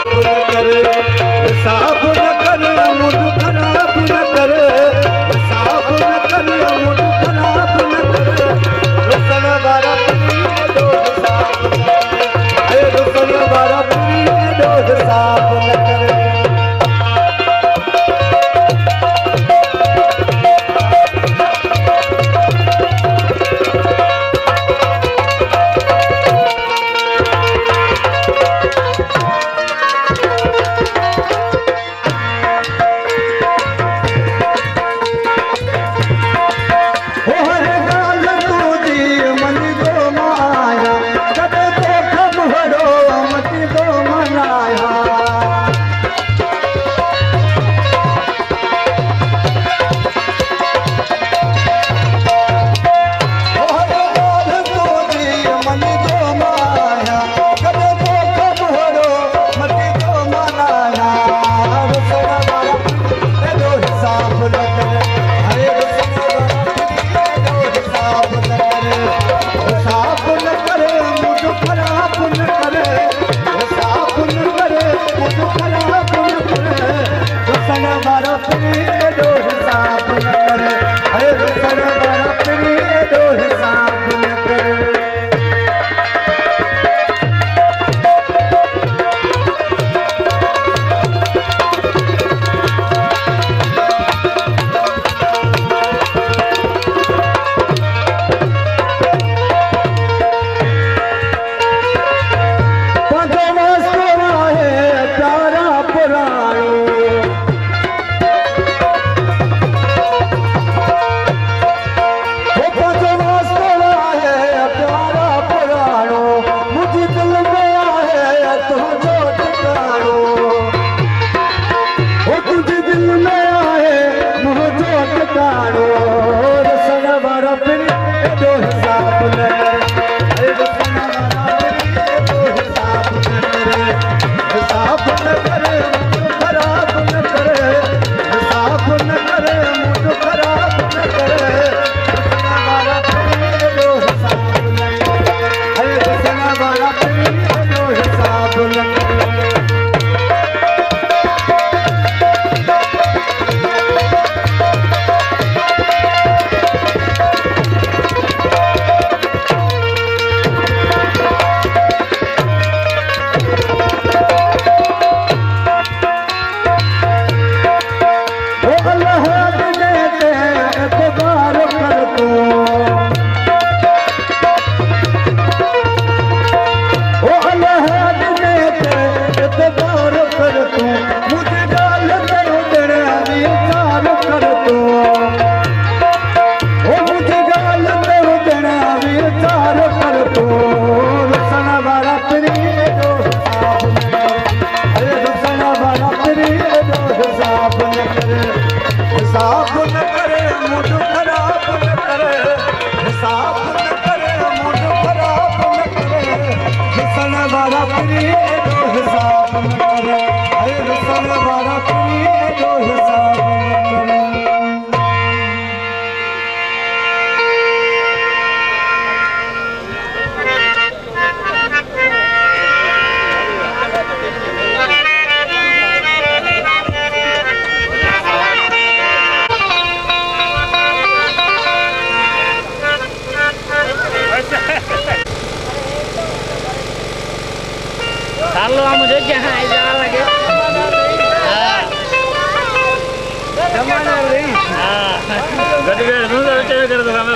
साफ न कर मुझ खराब न कर, साफ न कर मुझ खराब न कर, रुसन वारा पीर दोष साफ न कर, रुसन वारा पीर दोष साफ न कर। मुझे क्या लगे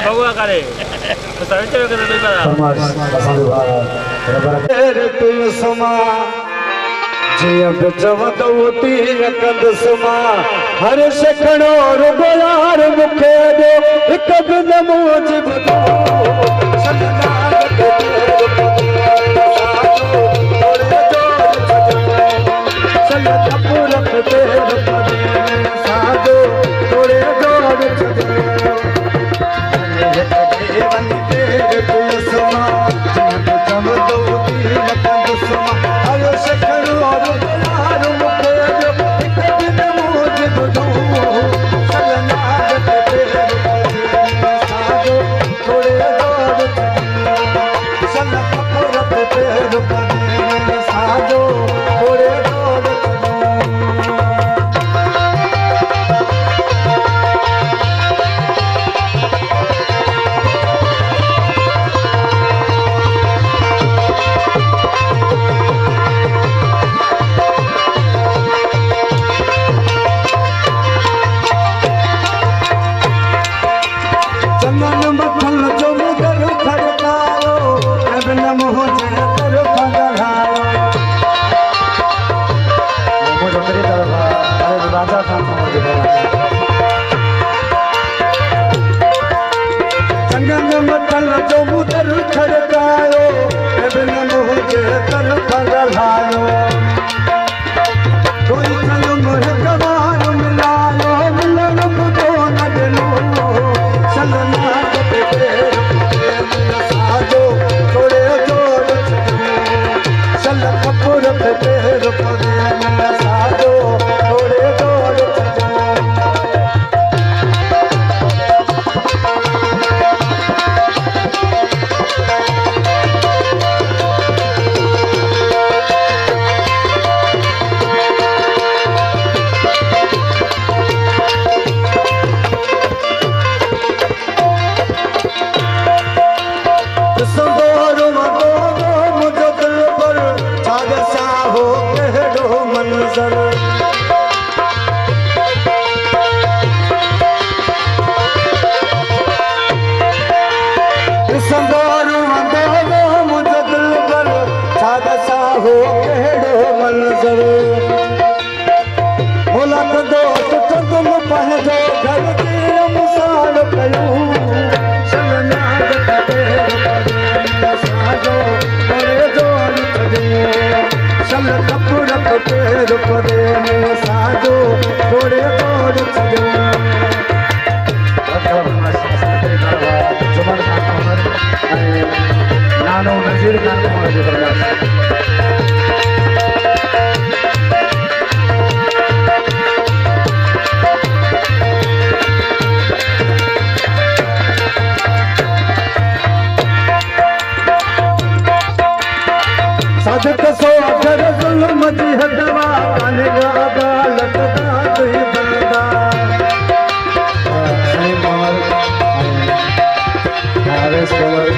भगवा करे हर शखणो रुगोयार मुखे दो एक बिन मुझ साजो साजो थोड़े दौड़ छॾो संदोर मदो मुझो दिल पर छाग सा हो कहिड़ो मंज़र संदोर मदो मुझो दिल पर छाग सा हो कहिड़ो मंज़र मुलक दोस्त तुम पंहिंजो घर जी मुसाल कयूं शर्नाग साजो थोड़े दौड़ छॾो शल कपूर पेर परे साजो थोड़े दौड़ छॾो जुमन खान कमर ऐं नानो नज़ीर खान कमर जो बर्दाश्त सदक सो अगर ज़ुल्म जी हदवा कान्हे अदालत दा तुई बंदा साईं कमर हारिस कमर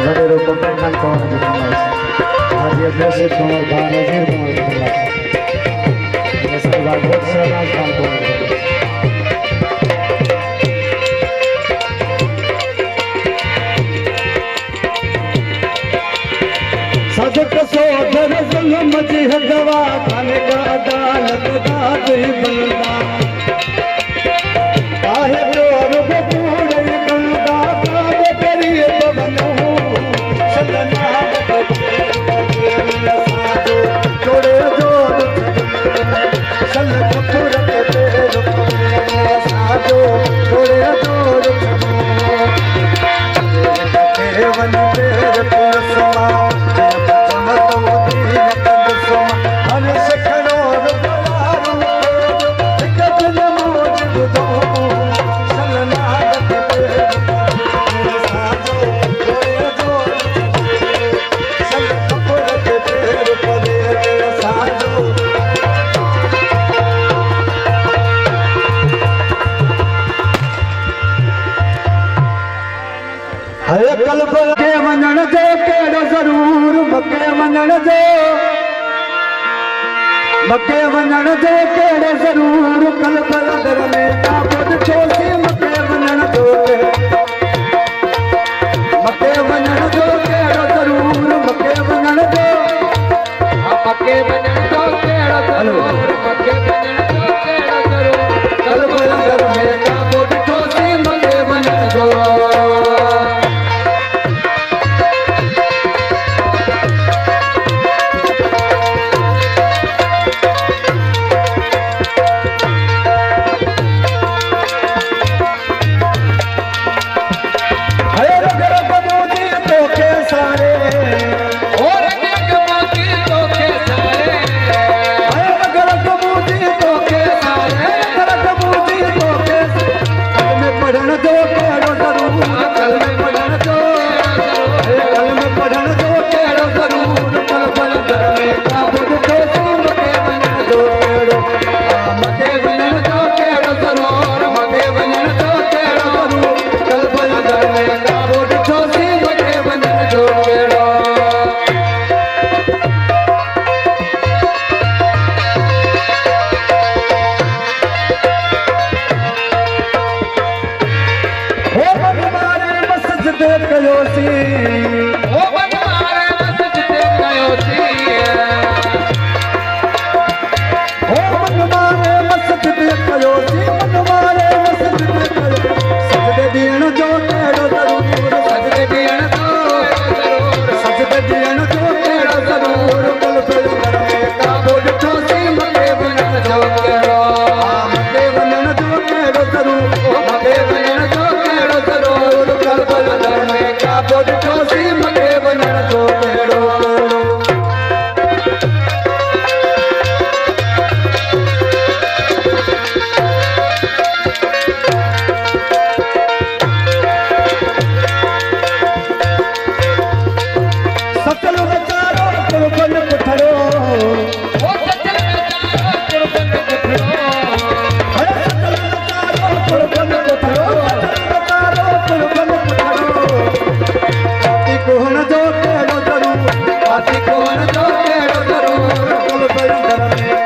वडेरो पपन खान कमर जो बंदा हाजी अब्बास कमर बानजीर कमर जो बंदा इसके बाद शहनाज खान कमर सदक सो अगर ज़ुल्म जी हदवा कान्हे अदालत दा तुई बंदा काहे प्यार बपूड़े बंदा काहे करिए बनो सदना साजो थोड़े दौड़ सल कपूर पेर साजो थोड़े दौड़ वन पेर पुलसमा कल्ब के वञण जो कहिड़ो ज़रूर मके वञण जो कहिड़ो ज़रूर कल्ब अंदर में काबुद छोसी मके वञण जो कहिड़ो ज़रूर मके वञण जो कल्ब अंदर में काबुद छोसी मके वञण जो तो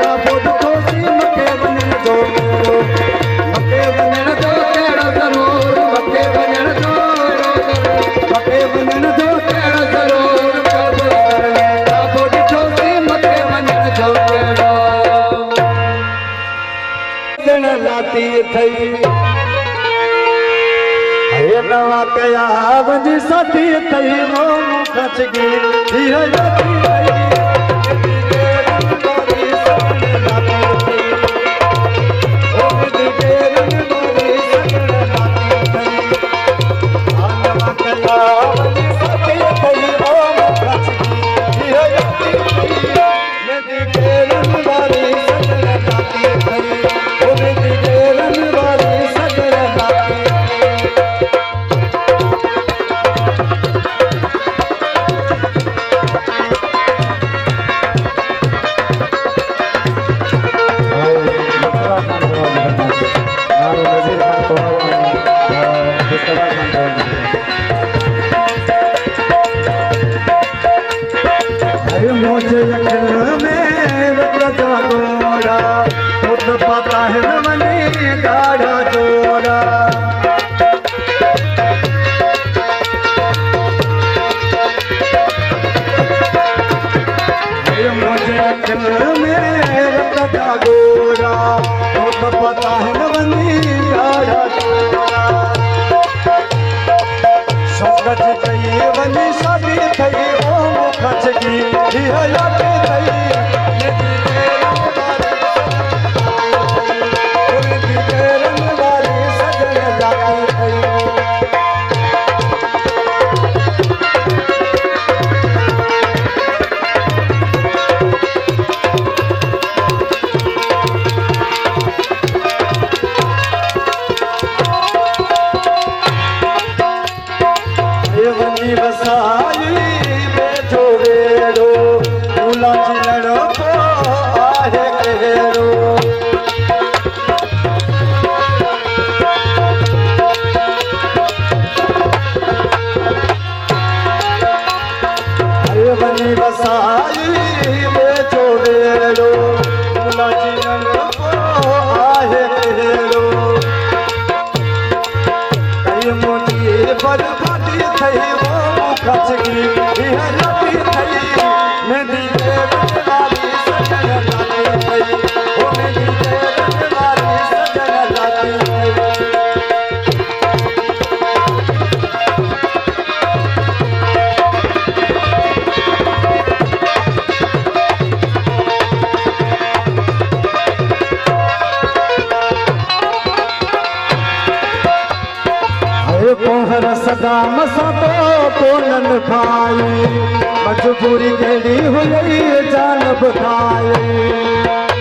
का बुध खोसी मके वञण जो मके वञण जो कहिड़ो ज़रूर मके वञण जो मके वञण जो कहिड़ो ज़रूर का बुध खोसी मके वञण जो कहिड़ो ॼण लाती थई हे नवा कया वञी साथी थई मोनू खचगी हीअ लाती थई मुझे अखियों में बदला गोरा खुद पता है मनी गाढ़ा जोड़ा मुझे अखियों में बदला गोरा खुद पता है मनी गाढ़ा जोड़ा संगत गई वनी शादी थई ओ खचगी हीअ लाती थई वनी वसाई बैठो वेड़ो भूला चिलड़ो को आहे कहिड़ो वनी वसाई बैठो वेड़ो भूला चिलड़ो को आहे कहिड़ो कई मुझी बर्बादी थई वो खचगी हीअ लाती थई मेरी देवत वाली सजन लाती थई ओ मेरी देवत वाली सजन लाती थई पोहर सदा मसा तो कोनन खाई मजबूरी कहिड़ी हुई जान बुधाए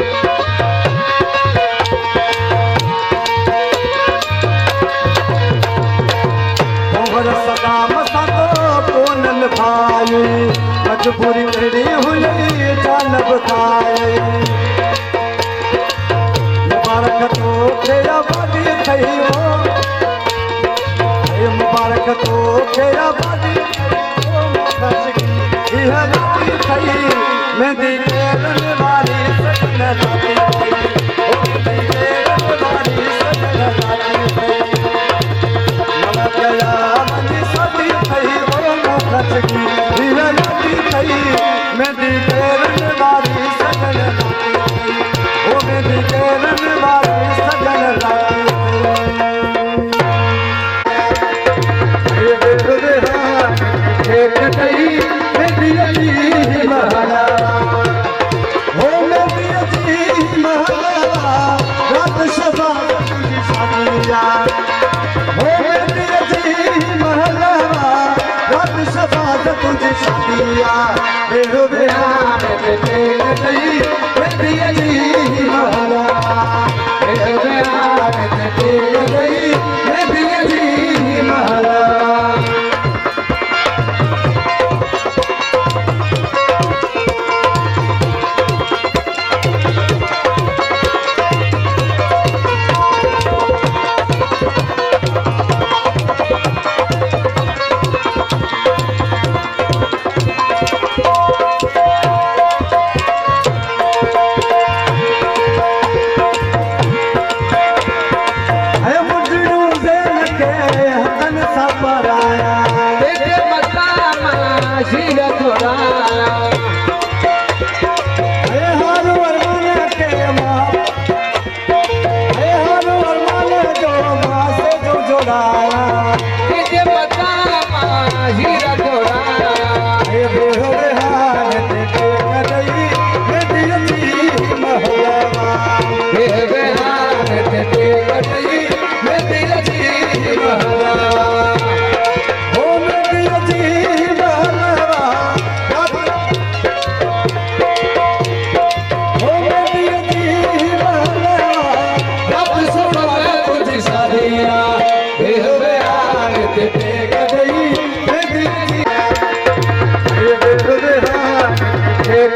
पोहर सदा मसा तो कोनन खाई मजबूरी कहिड़ी हुई जान बुधाए मुबारक तो खे आबादी थई मुबारक तो खेरा बादी हीअ लाती थई मेहंदी केरन वाली सजन लाती थई ओ मेहंदी केरन वाली सजन लाती थई मन कया वनी साथी थई ओ खचगी हीअ लाती थई मेहंदी केरन वाली सजन लाती थई ओ मेहंदी केरन वाली सजन लाती एक कई मेरी अली महारा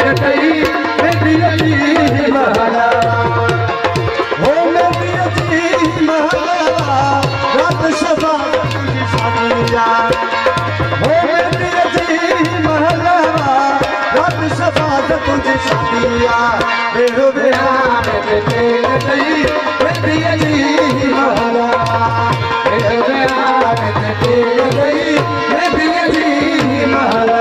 कटई मेरी अजी महला हो मेरी अजी महला रात शबा तुझी शादिया हो मेरी अजी महला रात शबा तुझी शादिया बेरो बिहार कटई मेरी अजी महला बेरो बिहार कटई मेरी अजी महला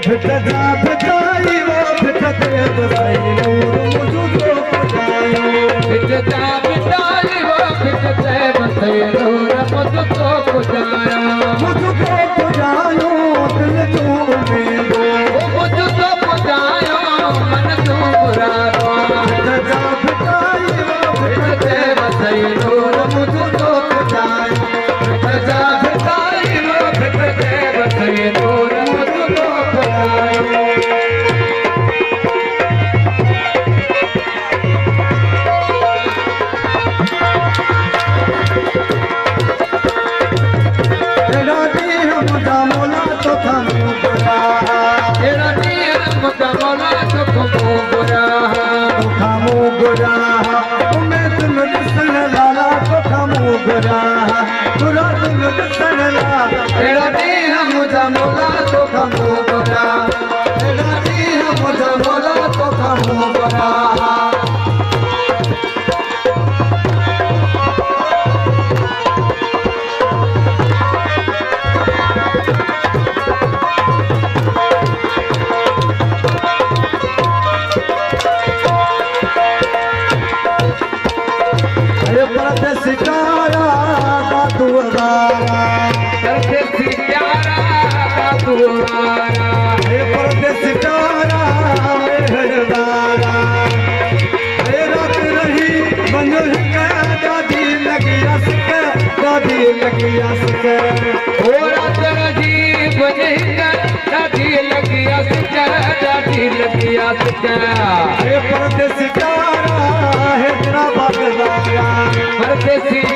भिटदा भिटाई वो भिटते बसई नूर मुझु तो पजायो भिटदा भिटाई वो भिटते बसई नूर मुझु तो पजायो दिल तू मेरो मुझु तो पजायो मन तू बुरारो भिटदा भिटाई वो भिटते बसई नूर मुझु तो पजायो भिटदा भिटाई वो भिटते बसई नूर मुझु तो सितारा का दुआरा करके सितारा का दुआरा हे परदेस सितारा मेहरबारा हे रात रही बंधु का दादी लगी असके दादी लगी असके ओ रात रही बंधु का दादी लगी असके दादी लगी असके हे परदेस सितारा है तेरा बागवाया परदेसी